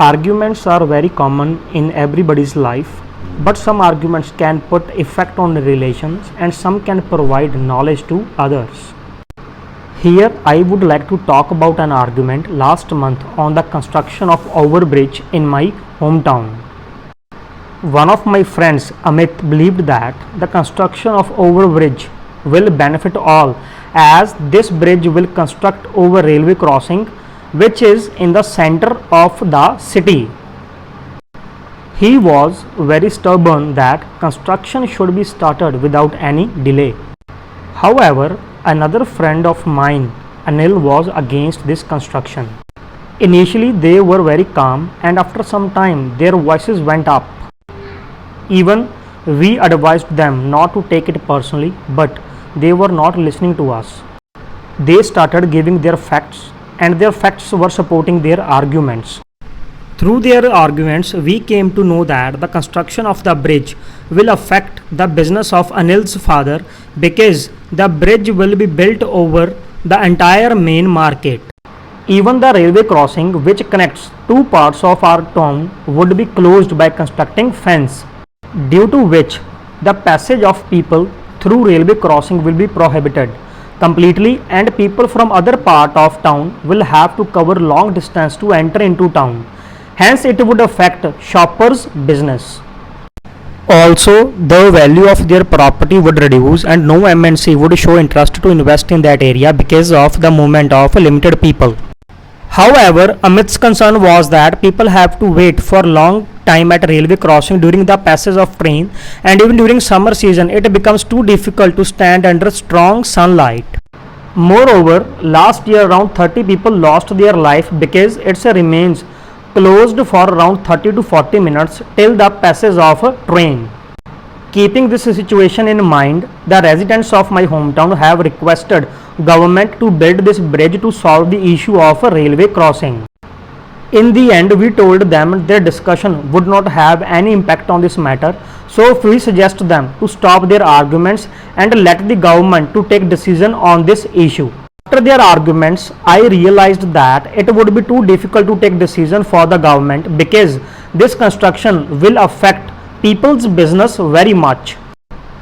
Arguments are very common in everybody's life, but some arguments can put effect on relations and some can provide knowledge to others. Here I would like to talk about an argument last month on the construction of overbridge in my hometown. One of my friends, Amit, believed that the construction of overbridge will benefit all, as this bridge will construct over railway crossing which is in the center of the city. He was very stubborn that construction should be started without any delay. However, another friend of mine, Anil, was against this construction. Initially they were very calm, and after some time their voices went up. Even we advised them not to take it personally, but they were not listening to us. They started giving their facts, and their facts were supporting their arguments. Through their arguments, we came to know that the construction of the bridge will affect the business of Anil's father, because the bridge will be built over the entire main market. Even the railway crossing which connects two parts of our town would be closed by constructing fence, due to which the passage of people through railway crossing will be prohibited completely, and people from other part of town will have to cover long distance to enter into town. Hence it would affect shoppers' business. Also, the value of their property would reduce and no MNC would show interest to invest in that area because of the movement of limited people. However, Amit's concern was that people have to wait for long time at railway crossing during the passage of train, and even during summer season it becomes too difficult to stand under strong sunlight. Moreover, last year around 30 people lost their life because it remains closed for around 30 to 40 minutes till the passage of a train. Keeping this situation in mind, the residents of my hometown have requested government to build this bridge to solve the issue of a railway crossing. In the end, we told them their discussion would not have any impact on this matter, so we suggest them to stop their arguments and let the government to take decision on this issue. After their arguments, I realized that it would be too difficult to take decision for the government because this construction will affect people's business very much.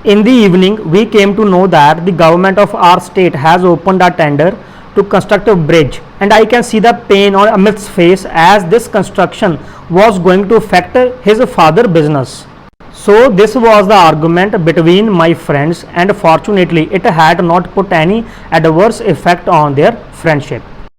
In the evening, we came to know that the government of our state has opened a tender to construct a bridge, and I can see the pain on Amit's face as this construction was going to affect his father's business. So this was the argument between my friends, and fortunately it had not put any adverse effect on their friendship.